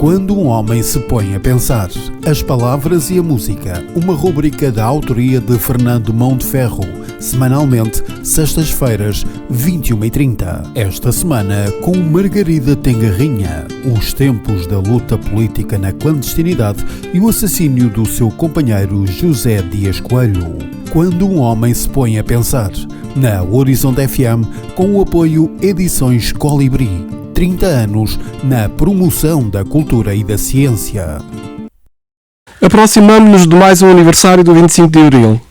Quando um homem se põe a pensar, as palavras e a música, uma rubrica da autoria de Fernando Mão de Ferro, semanalmente, sextas-feiras, 21h30. Esta semana, com Margarida Tengarrinha, os tempos da luta política na clandestinidade e o assassínio do seu companheiro José Dias Coelho. Quando um homem se põe a pensar, na Horizonte FM, com o apoio Edições Colibri. 30 anos na promoção da cultura e da ciência. Aproximamo-nos de mais um aniversário do 25 de Abril.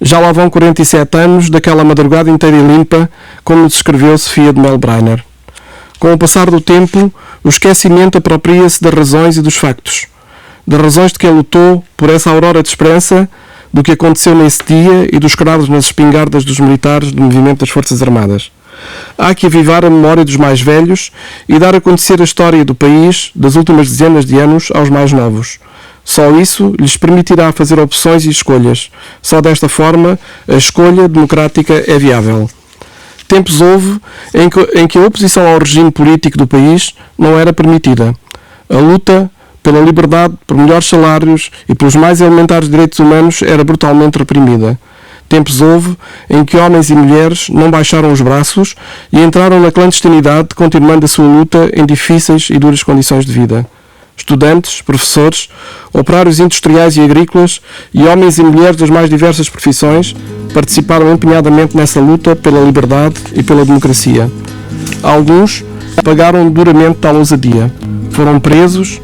Já lá vão 47 anos daquela madrugada inteira e limpa, como descreveu Sofia de Mel Breiner. Com o passar do tempo, o esquecimento apropria-se das razões e dos factos. Das razões de quem lutou por essa aurora de esperança, do que aconteceu nesse dia e dos cravos nas espingardas dos militares do movimento das Forças Armadas. Há que avivar a memória dos mais velhos e dar a conhecer a história do país das últimas dezenas de anos aos mais novos. Só isso lhes permitirá fazer opções e escolhas. Só desta forma a escolha democrática é viável. Tempos houve em que a oposição ao regime político do país não era permitida. A luta pela liberdade, por melhores salários e pelos mais elementares direitos humanos era brutalmente reprimida. Tempos houve em que homens e mulheres não baixaram os braços e entraram na clandestinidade, continuando a sua luta em difíceis e duras condições de vida. Estudantes, professores, operários industriais e agrícolas e homens e mulheres das mais diversas profissões participaram empenhadamente nessa luta pela liberdade e pela democracia. Alguns pagaram duramente tal ousadia. Foram presos,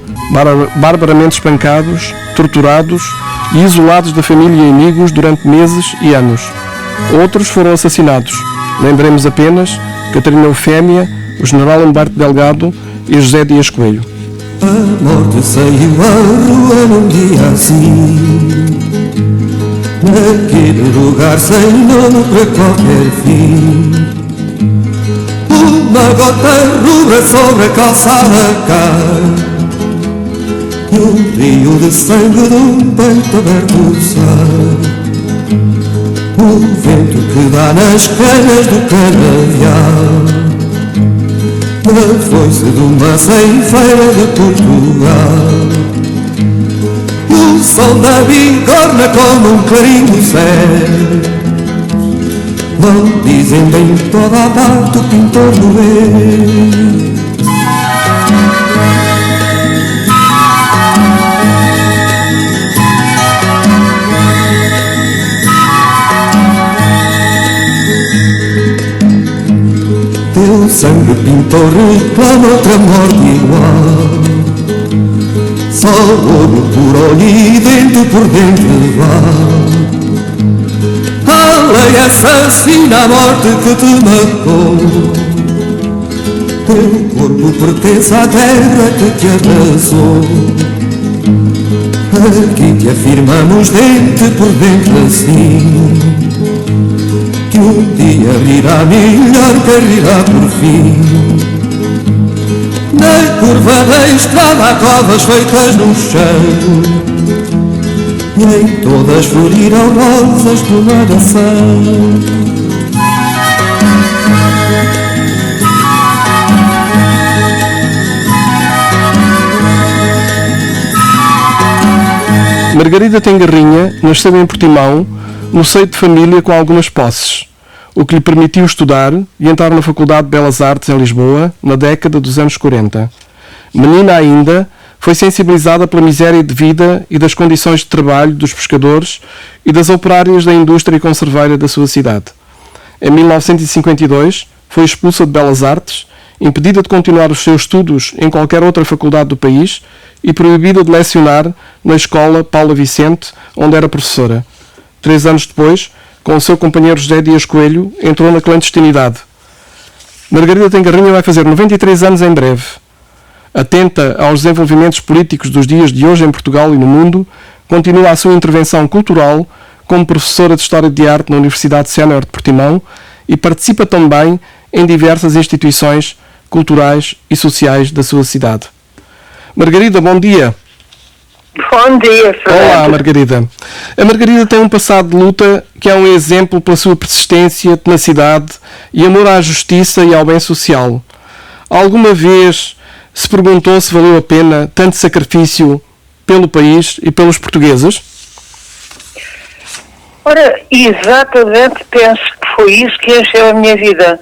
barbaramente espancados, torturados e isolados da família e amigos durante meses e anos. Outros foram assassinados. Lembremos apenas Catarina Eufémia, o general Humberto Delgado e José Dias Coelho. A morte saiu à rua num dia assim, naquele lugar sem nome para qualquer fim. Uma gota rubra sobre a calçada cai, e um rio de sangue de um peito aberto sai. O vento que dá nas canas do canavial, na foice de uma ceifeira de Portugal. O sol da bigorna como um clarim do céu, vão dizendo em toda a parte o pintor morreu. Teu sangue pintor reclama outra morte igual, só olho por olho e dente por dente vá. A lei assassina a morte que te matou, teu corpo pertence à terra que te abraçou. Aqui te afirmamos dente por dente assim, que um dia virá melhor que rirá por fim. Na curva da estrada há covas feitas no chão, e em todas florirão rosas do nadação. Margarida Tengarrinha nasceu em Portimão, no seio de família com algumas posses, o que lhe permitiu estudar e entrar na Faculdade de Belas Artes em Lisboa na década dos anos 40. Menina ainda, foi sensibilizada pela miséria de vida e das condições de trabalho dos pescadores e das operárias da indústria conserveira da sua cidade. Em 1952, foi expulsa de Belas Artes, impedida de continuar os seus estudos em qualquer outra faculdade do país e proibida de lecionar na escola Paula Vicente, onde era professora. 3 anos depois, com o seu companheiro José Dias Coelho, entrou na clandestinidade. Margarida Tengarrinha vai fazer 93 anos em breve. Atenta aos desenvolvimentos políticos dos dias de hoje em Portugal e no mundo, continua a sua intervenção cultural como professora de História de Arte na Universidade Sénior de Portimão e participa também em diversas instituições culturais e sociais da sua cidade. Margarida, bom dia. Bom dia, Fernando. Olá, Margarida. A Margarida tem um passado de luta que é um exemplo pela sua persistência, tenacidade e amor à justiça e ao bem social. Alguma vez se perguntou se valeu a pena tanto sacrifício pelo país e pelos portugueses? Ora, exatamente, penso que foi isso que encheu a minha vida.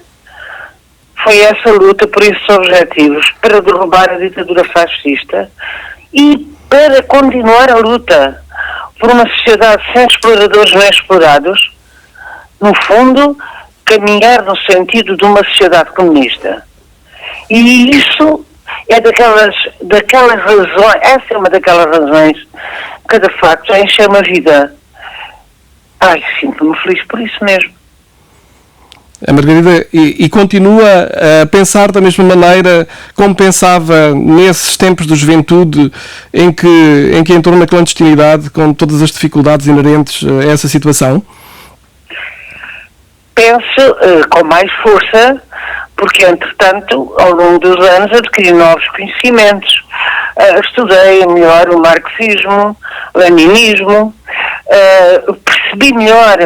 Foi essa luta por esses objetivos, para derrubar a ditadura fascista e para continuar a luta por uma sociedade sem exploradores nem explorados, no fundo, caminhar no sentido de uma sociedade comunista. E isso é daquelas razões, essa é uma daquelas razões que de facto enche-me a vida. Ai, sinto-me feliz por isso mesmo. A Margarida, e continua a pensar da mesma maneira como pensava nesses tempos de juventude em que entrou na clandestinidade com todas as dificuldades inerentes a essa situação? Penso com mais força, porque entretanto, ao longo dos anos, adquiri novos conhecimentos. Estudei melhor o marxismo, o leninismo, percebi melhor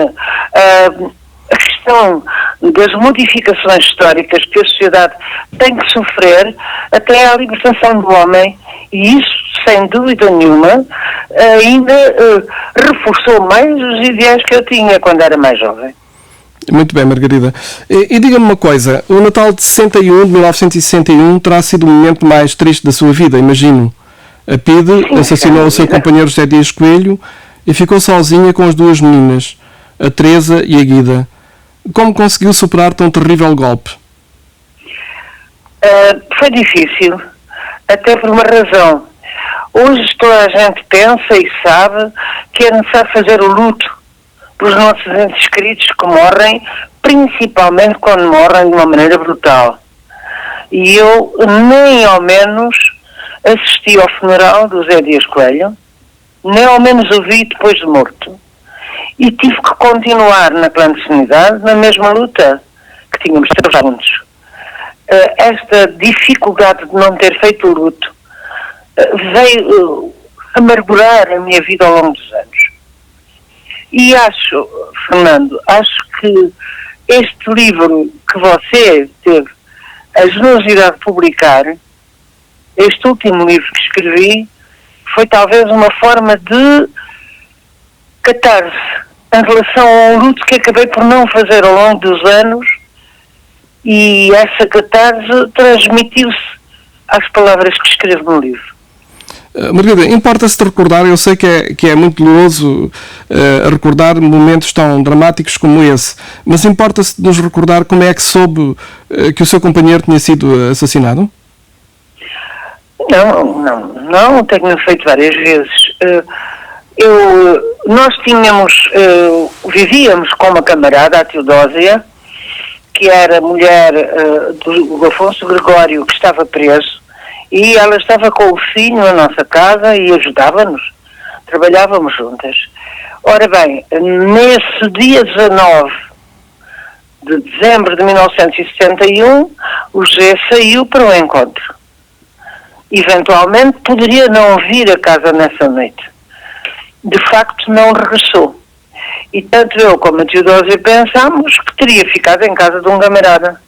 a questão das modificações históricas que a sociedade tem que sofrer até à libertação do homem, e isso, sem dúvida nenhuma, ainda reforçou mais os ideais que eu tinha quando era mais jovem. Muito bem, Margarida. E diga-me uma coisa, o Natal de 1961 terá sido o momento mais triste da sua vida, imagino. A PIDE assassinou o seu companheiro José Dias Coelho e ficou sozinha com as duas meninas, a Teresa e a Guida. Como conseguiu superar tão terrível golpe? Foi difícil, até por uma razão. Hoje toda a gente pensa e sabe que é necessário fazer o luto pelos nossos entes queridos que morrem, principalmente quando morrem de uma maneira brutal. E eu nem ao menos assisti ao funeral do José Dias Coelho, nem ao menos o vi depois de morto. E tive que continuar na clandestinidade, na mesma luta que tínhamos todos juntos. Esta dificuldade de não ter feito o luto veio amargurar a minha vida ao longo dos anos. E acho, Fernando, que este livro que você teve a generosidade de publicar, este último livro que escrevi, foi talvez uma forma de catarse em relação a um luto que acabei por não fazer ao longo dos anos, e essa catarse transmitiu-se às palavras que escrevo no livro. Margarida, importa-se de recordar, eu sei que é muito doloroso recordar momentos tão dramáticos como esse, mas importa-se de nos recordar como é que soube que o seu companheiro tinha sido assassinado? Não, tenho feito várias vezes. Nós vivíamos com uma camarada, a Teodósia, que era mulher do Afonso Gregório, que estava preso, e ela estava com o filho na nossa casa e ajudava-nos, trabalhávamos juntas. Ora bem, nesse dia 19 de dezembro de 1971, o José saiu para o encontro. Eventualmente poderia não vir a casa nessa noite. De facto não regressou. E tanto eu como a Teodósia pensámos que teria ficado em casa de um camarada.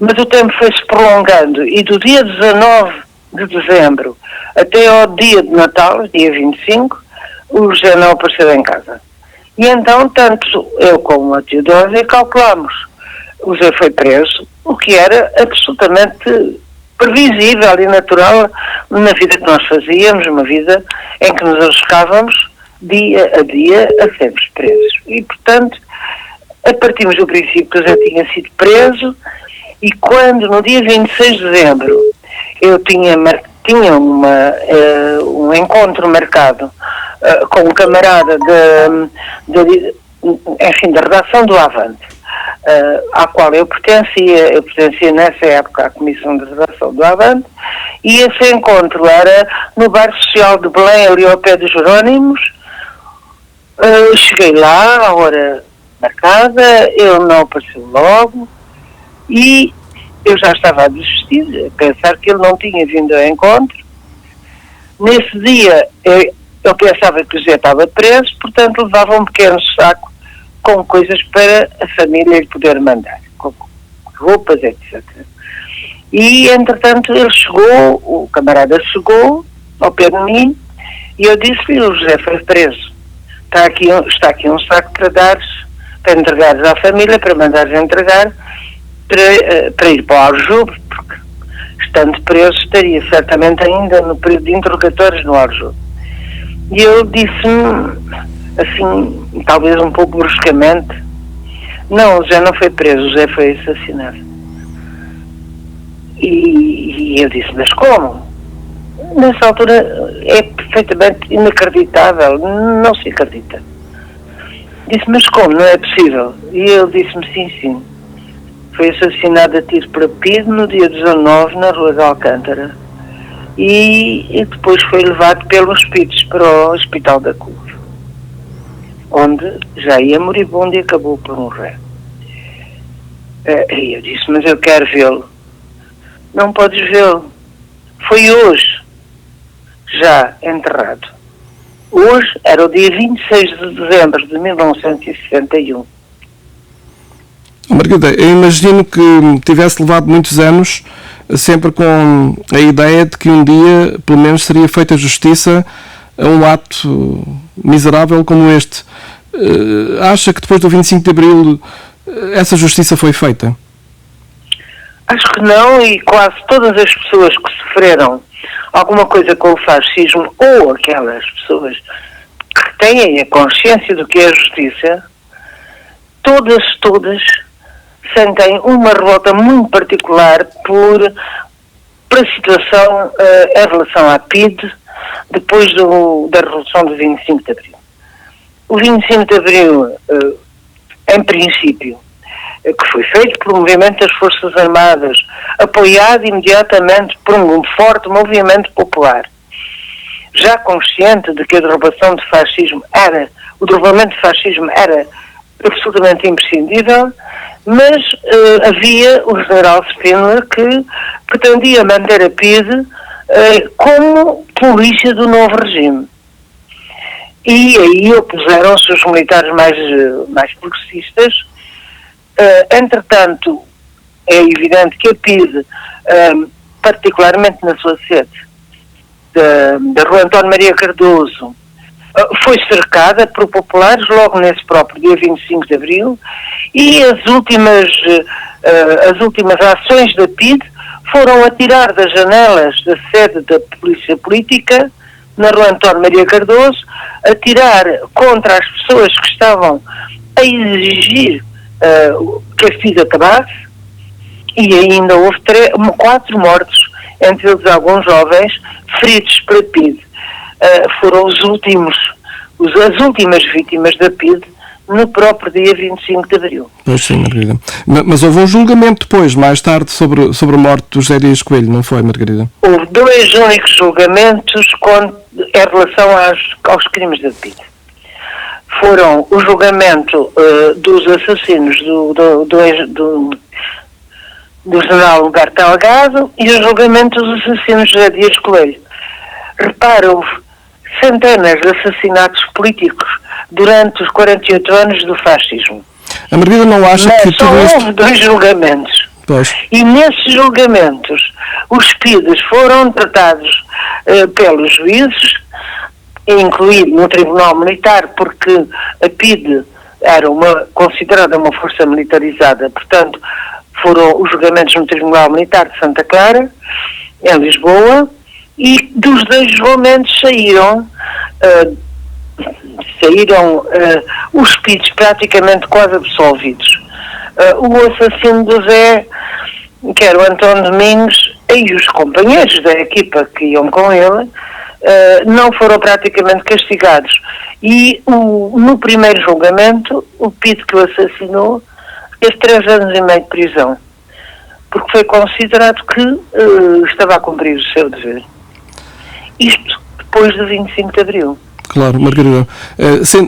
Mas o tempo foi-se prolongando e do dia 19 de dezembro até ao dia de Natal, dia 25, o José não apareceu em casa. E então, tanto eu como a Teodósia calculámos. O José foi preso, o que era absolutamente previsível e natural na vida que nós fazíamos, uma vida em que nos arriscávamos dia a dia a sermos presos. E, portanto, partimos do princípio que o José tinha sido preso. E quando, no dia 26 de dezembro, eu tinha um encontro marcado com um camarada da redação do Avante, à qual eu pertencia nessa época à Comissão de Redação do Avante, e esse encontro era no bairro social de Belém, ali ao pé dos Jerónimos. Cheguei lá à hora marcada, ele não apareceu logo, e eu já estava a desistir, a pensar que ele não tinha vindo ao encontro. Nesse dia, eu pensava que o José estava preso, portanto levava um pequeno saco com coisas para a família lhe poder mandar, com roupas, etc. E, entretanto, o camarada chegou ao pé de mim e eu disse-lhe: o José foi preso. Está aqui um saco para entregares à família, para mandares entregar, para ir para o Aljube, porque estando preso estaria certamente ainda no período de interrogatórios no Aljube. E ele disse-me, assim, talvez um pouco bruscamente: não, o José não foi preso, o José foi assassinado. E eu disse: mas como? Nessa altura é perfeitamente inacreditável, não se acredita. Disse: mas como? Não é possível? E ele disse-me: sim. Foi assassinado a tiro para PIDE no dia 19 na Rua de Alcântara. E depois foi levado pelos Pitos para o Hospital da Curva, onde já ia moribundo e acabou por morrer. E eu disse: mas eu quero vê-lo. Não podes vê-lo. Foi hoje, já enterrado. Hoje era o dia 26 de dezembro de 1961. Margarida, eu imagino que tivesse levado muitos anos, sempre com a ideia de que um dia, pelo menos, seria feita justiça a um ato miserável como este. Acha que depois do 25 de Abril essa justiça foi feita? Acho que não, e quase todas as pessoas que sofreram alguma coisa com o fascismo, ou aquelas pessoas que têm a consciência do que é a justiça, todas sentem uma revolta muito particular pela situação em relação à PIDE depois da Revolução de 25 de Abril. O 25 de Abril, em princípio, que foi feito por um movimento das Forças Armadas, apoiado imediatamente por um forte movimento popular, já consciente de que o derrubamento do fascismo era absolutamente imprescindível, mas havia o general Spindler que pretendia manter a PIDE como polícia do novo regime. E aí opuseram-se os militares mais progressistas. Entretanto, é evidente que a PIDE, particularmente na sua sede da Rua António Maria Cardoso, foi cercada por populares logo nesse próprio dia 25 de Abril, e as últimas ações da PIDE foram atirar das janelas da sede da Polícia Política, na Rua António Maria Cardoso, atirar contra as pessoas que estavam a exigir que a PIDE acabasse, e ainda houve 4 mortos, entre eles alguns jovens, feridos pela PIDE. Foram as últimas vítimas da PIDE no próprio dia 25 de Abril. Pois sim, Margarida. Mas houve um julgamento depois, mais tarde, sobre a morte do José Dias Coelho, não foi, Margarida? Houve 2 únicos julgamentos em relação aos crimes da PIDE. Foram o julgamento dos assassinos do general Humberto Delgado e o julgamento dos assassinos de José Dias Coelho. Repara, houve centenas de assassinatos políticos durante os 48 anos do fascismo. A Margarida não acha mas que tudo isto... houve 2 julgamentos. Pois. E nesses julgamentos os PIDEs foram tratados pelos juízes, incluído no Tribunal Militar, porque a PIDE era considerada uma força militarizada, portanto foram os julgamentos no Tribunal Militar de Santa Clara, em Lisboa, e dos 2 julgamentos saíram os PIDEs praticamente quase absolvidos. O assassino do Zé, que era o António Domingos, e os companheiros da equipa que iam com ele, não foram praticamente castigados. E no primeiro julgamento, o PIDE que o assassinou teve 3 anos e meio de prisão, porque foi considerado que estava a cumprir o seu dever. Isto depois do 25 de Abril. Claro, Margarida.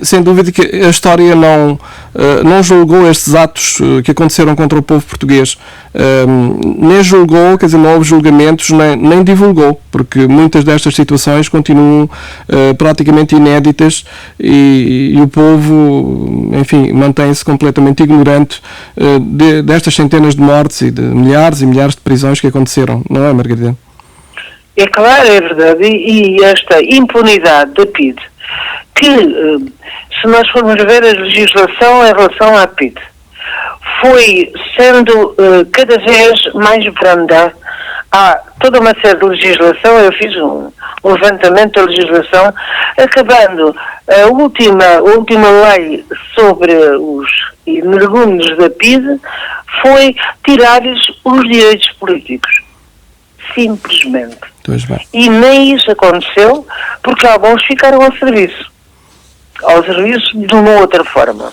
Sem dúvida que a história não julgou estes atos que aconteceram contra o povo português. Nem julgou, quer dizer, não houve julgamentos, nem divulgou, porque muitas destas situações continuam praticamente inéditas e o povo, enfim, mantém-se completamente ignorante destas centenas de mortes e de milhares e milhares de prisões que aconteceram. Não é, Margarida? É claro, é verdade. E esta impunidade da PIDE, que, se nós formos ver a legislação em relação à PIDE, foi sendo cada vez mais branda. Há toda uma série de legislação, eu fiz um levantamento da legislação, acabando a última lei sobre os energúmenos da PIDE foi tirar-lhes os direitos políticos. Simplesmente. E nem isso aconteceu, porque alguns ficaram ao serviço de uma outra forma,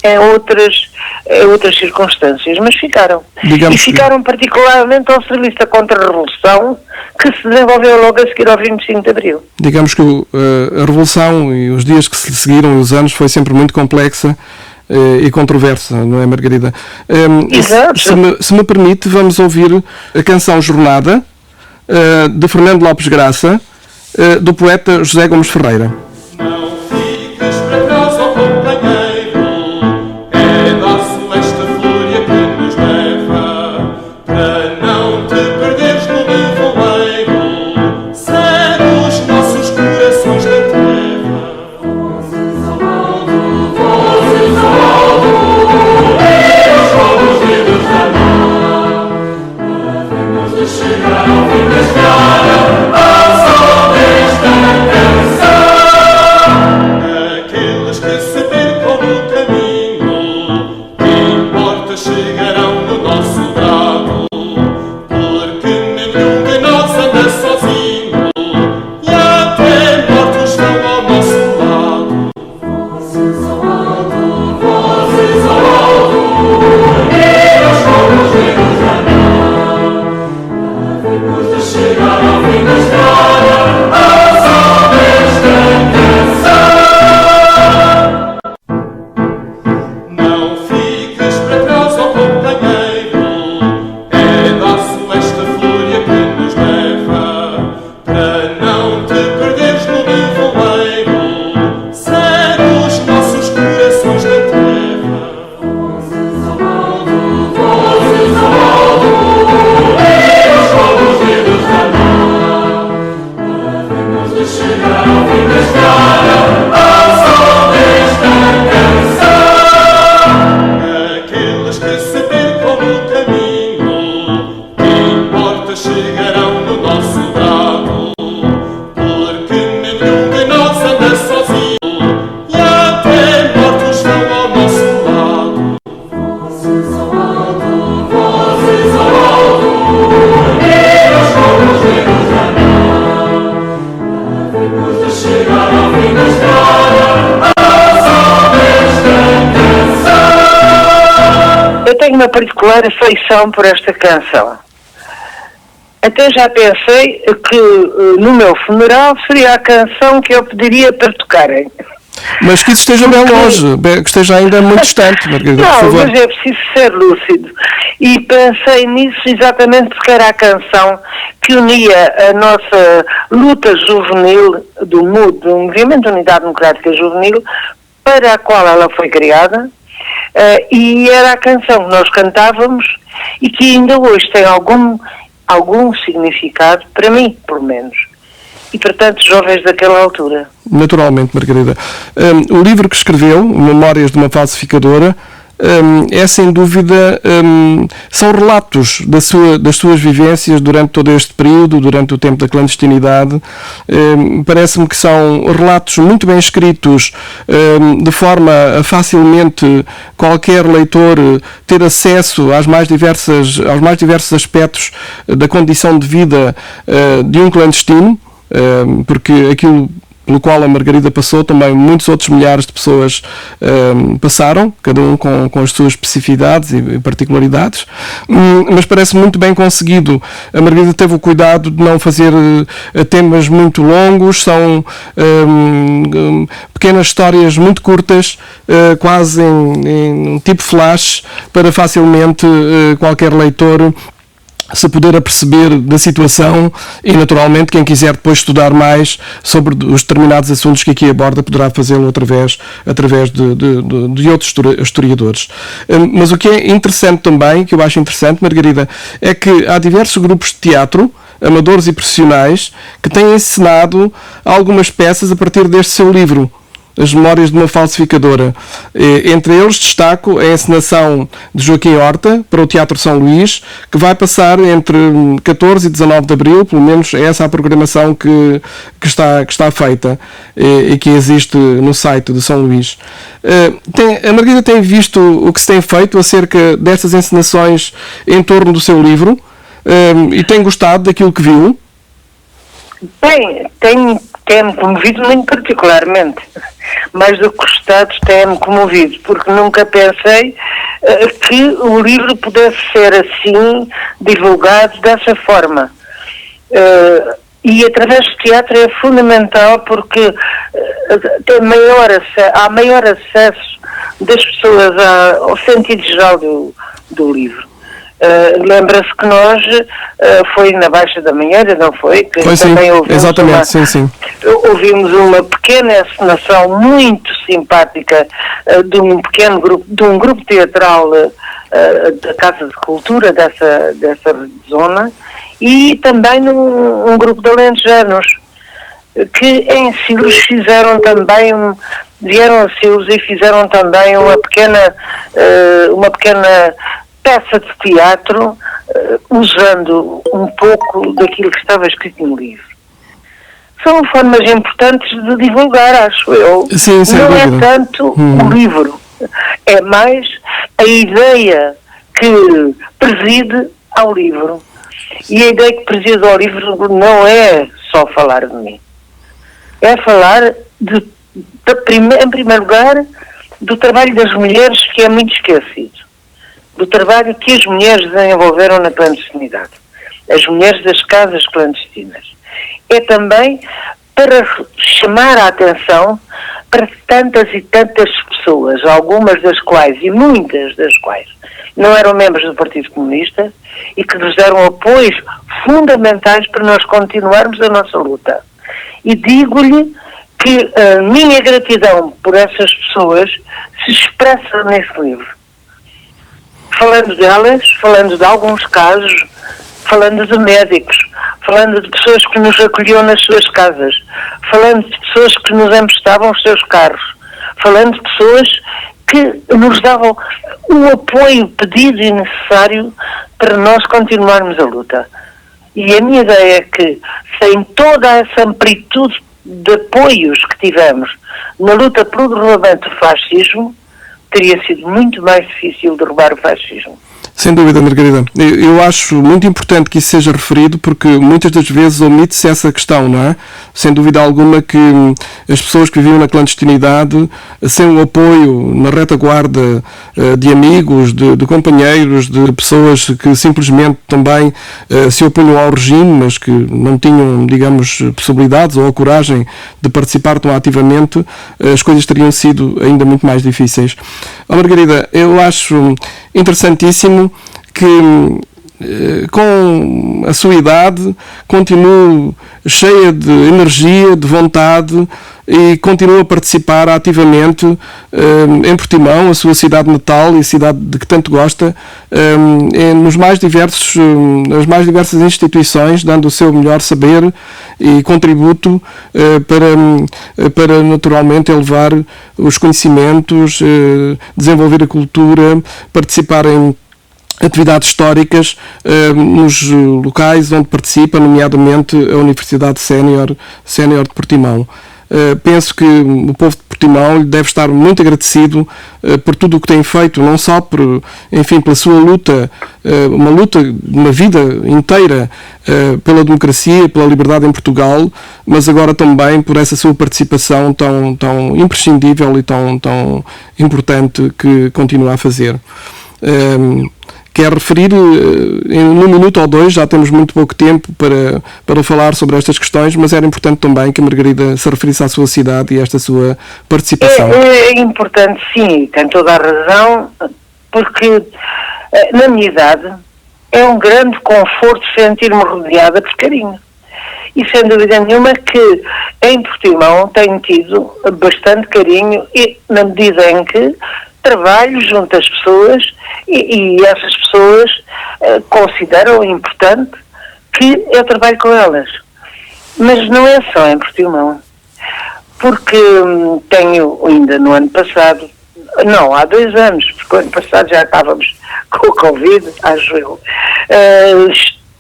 em outras circunstâncias, mas ficaram. E ficaram particularmente ao serviço da contra-revolução, que se desenvolveu logo a seguir ao 25 de Abril. Digamos que a Revolução e os dias que se seguiram e os anos foi sempre muito complexa e controversa, não é, Margarida? Exato. Se me permite, vamos ouvir a canção Jornada, de Fernando Lopes Graça, do poeta José Gomes Ferreira. Não fiques para trás, ó companheiro, é nosso esta fúria que nos leva, para não te perderes no nevoeiro, segue os nossos corações na terra. Vozes ao alto, e os fogos vindos da mar, havemos de chegar ao fim da estrada, ao sol desta canção. Aqueles que se percam no caminho, que importa chegarão no nosso lado, porque nenhum de nós anda sozinho, e até mortos vão ao nosso lado. Vozes ao alto, e os fogos vindos da mar, havemos de chegar ao fim da estrada, ao sol desta canção. Não fiques para trás, ó companheiro, é nosso esta fúria que nos leva, para não te perderes no nevoeiro, segue os nossos corações na terra. Vozes ao alto, e os fogos vindos da mar, havemos de chegar ao fim da estrada, ao sol desta canção. Aqueles que se percam no caminho, que importa chegarão no nosso lado, porque nenhum de nós anda sozinho, e até mortos vão ao nosso lado. Vozes ao alto, e os fogos vindos da mar, havemos de chegar ao fim da estrada, ao sol desta canção. Eu tenho uma particular afeição por esta canção. Até já pensei que no meu funeral seria a canção que eu pediria para tocarem. Mas que isso esteja bem longe, que esteja ainda muito distante, Margarida, por Não, favor. mas é preciso ser lúcido. E pensei nisso exatamente porque era a canção que unia a nossa luta juvenil do Movimento de Unidade Democrática Juvenil, para a qual ela foi criada, e era a canção que nós cantávamos e que ainda hoje tem algum significado, para mim, pelo menos. E, portanto, jovens daquela altura. Naturalmente, Margarida. O livro que escreveu, Memórias de uma Falsificadora, é sem dúvida, são relatos das suas vivências durante todo este período, durante o tempo da clandestinidade. Parece-me que são relatos muito bem escritos, de forma a facilmente qualquer leitor ter acesso aos mais diversos aspectos da condição de vida de um clandestino, porque aquilo pelo qual a Margarida passou, também muitos outros milhares de pessoas passaram, cada um com as suas especificidades e particularidades, mas parece muito bem conseguido. A Margarida teve o cuidado de não fazer temas muito longos, são pequenas histórias muito curtas, quase em tipo flash, para facilmente qualquer leitor se poder aperceber da situação, e naturalmente quem quiser depois estudar mais sobre os determinados assuntos que aqui aborda poderá fazê-lo através de outros historiadores. Mas o que é interessante também, que eu acho interessante, Margarida, é que há diversos grupos de teatro, amadores e profissionais, que têm encenado algumas peças a partir deste seu livro, As Memórias de uma Falsificadora. Entre eles destaco a encenação de Joaquim Horta para o Teatro São Luís, que vai passar entre 14 e 19 de abril, pelo menos é essa a programação que está feita e que existe no site de São Luís. A Margarida tem visto o que se tem feito acerca destas encenações em torno do seu livro e tem gostado daquilo que viu? Tem-me comovido muito particularmente, mais do que gostado, tem-me comovido, porque nunca pensei que o livro pudesse ser assim, divulgado dessa forma. E através do teatro é fundamental, porque há maior acesso das pessoas ao sentido geral do livro. Lembra-se que nós foi na Baixa da Manheira, não foi? Que foi, também sim, exatamente, sim. Ouvimos uma pequena encenação muito simpática de um grupo teatral da Casa de Cultura dessa zona, e também um grupo de alentejanos que em Silos vieram a Silos e fizeram também uma pequena peça de teatro, usando um pouco daquilo que estava escrito no livro. São formas importantes de divulgar, acho eu. Sim, não é tanto o livro, é mais a ideia que preside ao livro. E a ideia que preside ao livro não é só falar de mim. É falar, em primeiro lugar, do trabalho das mulheres, que é muito esquecido. Do trabalho que as mulheres desenvolveram na clandestinidade, as mulheres das casas clandestinas. É também para chamar a atenção para tantas e tantas pessoas, algumas das quais, e muitas das quais, não eram membros do Partido Comunista e que nos deram apoios fundamentais para nós continuarmos a nossa luta. E digo-lhe que a minha gratidão por essas pessoas se expressa nesse livro. Falando delas, falando de alguns casos, falando de médicos, falando de pessoas que nos acolhiam nas suas casas, falando de pessoas que nos emprestavam os seus carros, falando de pessoas que nos davam o apoio pedido e necessário para nós continuarmos a luta. E a minha ideia é que, sem toda essa amplitude de apoios que tivemos na luta pelo derrubamento do fascismo, teria sido muito mais difícil derrubar o fascismo. Sem dúvida, Margarida. Eu acho muito importante que isso seja referido, porque muitas das vezes omite-se essa questão, não é? Sem dúvida alguma que as pessoas que viviam na clandestinidade, sem o apoio na retaguarda de amigos, de companheiros, de pessoas que simplesmente também se opunham ao regime, mas que não tinham, digamos, possibilidades ou a coragem de participar tão ativamente, as coisas teriam sido ainda muito mais difíceis. Margarida, eu acho interessantíssimo que com a sua idade continue cheia de energia, de vontade, e continua a participar ativamente em Portimão, a sua cidade natal e a cidade de que tanto gosta, nas mais diversas instituições, dando o seu melhor saber e contributo para naturalmente elevar os conhecimentos, desenvolver a cultura, participar em atividades históricas nos locais onde participa, nomeadamente a Universidade Sénior de Portimão. penso que o povo de Portimão lhe deve estar muito agradecido por tudo o que tem feito, não só pela sua luta, uma vida inteira pela democracia, pela liberdade em Portugal, mas agora também por essa sua participação tão imprescindível e tão importante que continua a fazer. Quer referir, num minuto ou dois, já temos muito pouco tempo para falar sobre estas questões, mas era importante também que a Margarida se referisse à sua cidade e a esta sua participação. É importante, sim, tem toda a razão, porque na minha idade é um grande conforto sentir-me rodeada por carinho. E sem dúvida nenhuma que em Portimão tenho tido bastante carinho, e na medida em que trabalho junto às pessoas e essas pessoas consideram importante que eu trabalho com elas. Mas não é só em Portimão, porque tenho ainda no ano passado, não, há 2 anos, porque o ano passado já estávamos com o Covid, acho eu,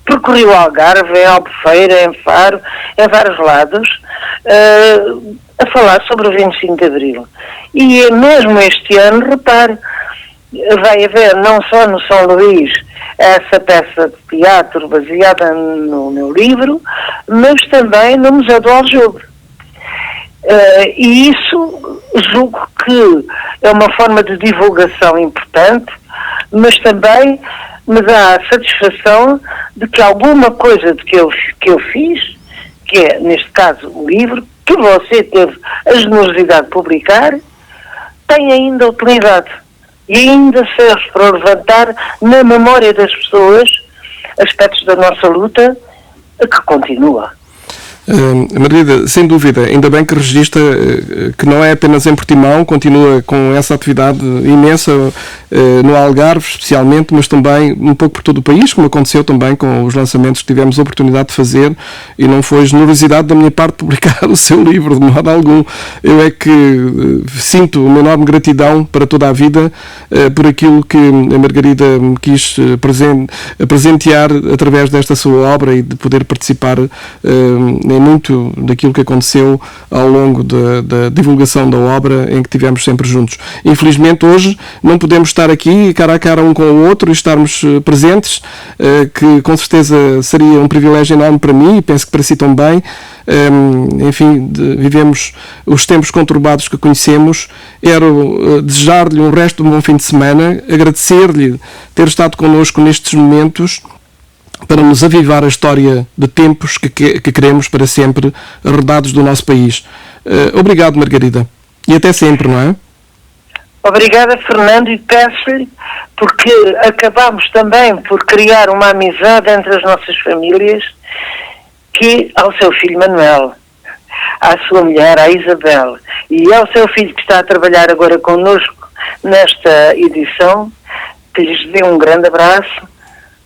percorri o Algarve, em Albufeira, em Faro, em vários lados, a falar sobre o 25 de Abril. E mesmo este ano, repare, vai haver não só no São Luís essa peça de teatro baseada no meu livro, mas também no Museu do Aljube. E isso julgo que é uma forma de divulgação importante, mas também me dá a satisfação de que alguma coisa de que eu fiz, que é, neste caso, o livro, que você teve a generosidade de publicar, tem ainda utilidade e ainda serve para levantar na memória das pessoas aspectos da nossa luta que continua. Margarida, sem dúvida, ainda bem que registra que não é apenas em Portimão, continua com essa atividade imensa no Algarve especialmente, mas também um pouco por todo o país, como aconteceu também com os lançamentos que tivemos a oportunidade de fazer, e não foi generosidade da minha parte publicar o seu livro, de modo algum. Eu é que sinto uma enorme gratidão para toda a vida por aquilo que a Margarida me quis presentear através desta sua obra e de poder participar em muito daquilo que aconteceu ao longo da divulgação da obra em que tivemos sempre juntos. Infelizmente hoje não podemos estar aqui cara a cara um com o outro e estarmos presentes, que com certeza seria um privilégio enorme para mim e penso que para si também. Enfim, vivemos os tempos conturbados que conhecemos. Quero desejar-lhe um resto de um bom fim de semana, agradecer-lhe ter estado connosco nestes momentos para nos avivar a história de tempos que queremos para sempre rodados do nosso país. Obrigado, Margarida. E até sempre, não é? Obrigada, Fernando, e peço-lhe, porque acabamos também por criar uma amizade entre as nossas famílias, que ao seu filho Manuel, à sua mulher, à Isabel, e ao seu filho que está a trabalhar agora connosco nesta edição, que lhes dê um grande abraço,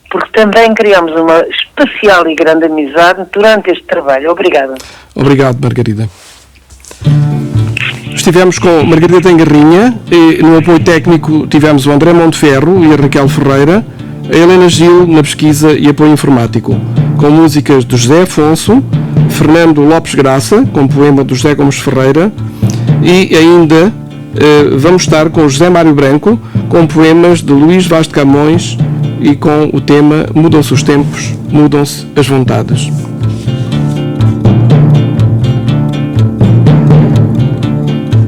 porque também criamos uma especial e grande amizade durante este trabalho. Obrigada. Obrigado, Margarida. Estivemos com Margarida Garrinha e no apoio técnico tivemos o André Monteferro e a Raquel Ferreira, a Helena Gil na pesquisa e apoio informático, com músicas do José Afonso, Fernando Lopes Graça, com poema do José Gomes Ferreira, e ainda vamos estar com o José Mário Branco, com poemas de Luís Vaz de Camões e com o tema Mudam-se os tempos, mudam-se as vontades.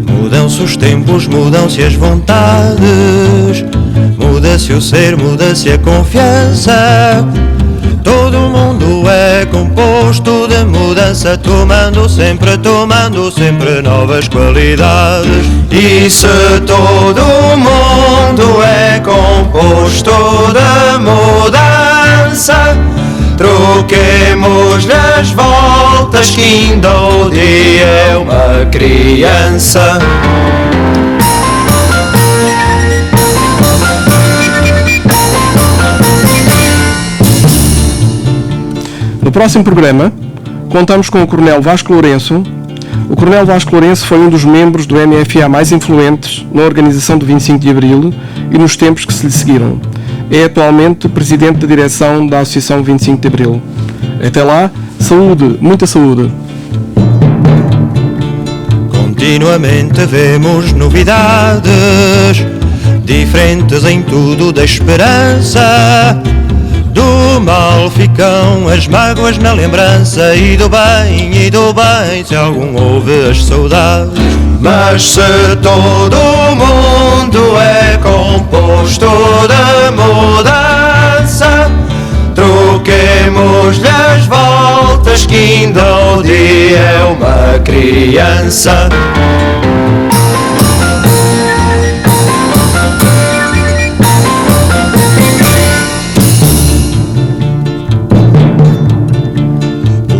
Mudam-se os tempos, mudam-se as vontades, muda-se o ser, muda-se a confiança. Todo mundo é composto de mudança, tomando sempre novas qualidades. E se todo mundo é composto de mudança, troquemos as voltas que ainda o dia é uma criança. No próximo programa, contamos com o Coronel Vasco Lourenço. O Coronel Vasco Lourenço foi um dos membros do MFA mais influentes na organização do 25 de Abril e nos tempos que se lhe seguiram. É atualmente presidente da direção da Associação 25 de Abril. Até lá, saúde, muita saúde. Continuamente vemos novidades, diferentes em tudo da esperança. Do mal ficam as mágoas na lembrança, e do bem, se algum houve as saudades. Mas se todo o mundo é composto de mudança, troquemos-lhe as voltas, que ainda o dia é uma criança.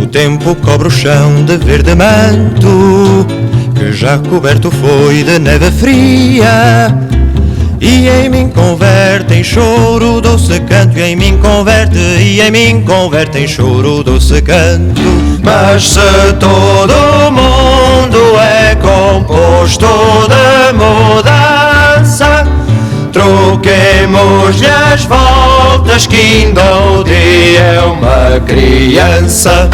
O tempo cobre o chão de verde manto, que já coberto foi de neve fria, e em mim converte em choro doce canto, e em mim converte em choro doce canto. Mas se todo o mundo é composto de mudança, troquemos-lhe as voltas, que ainda o dia é uma criança.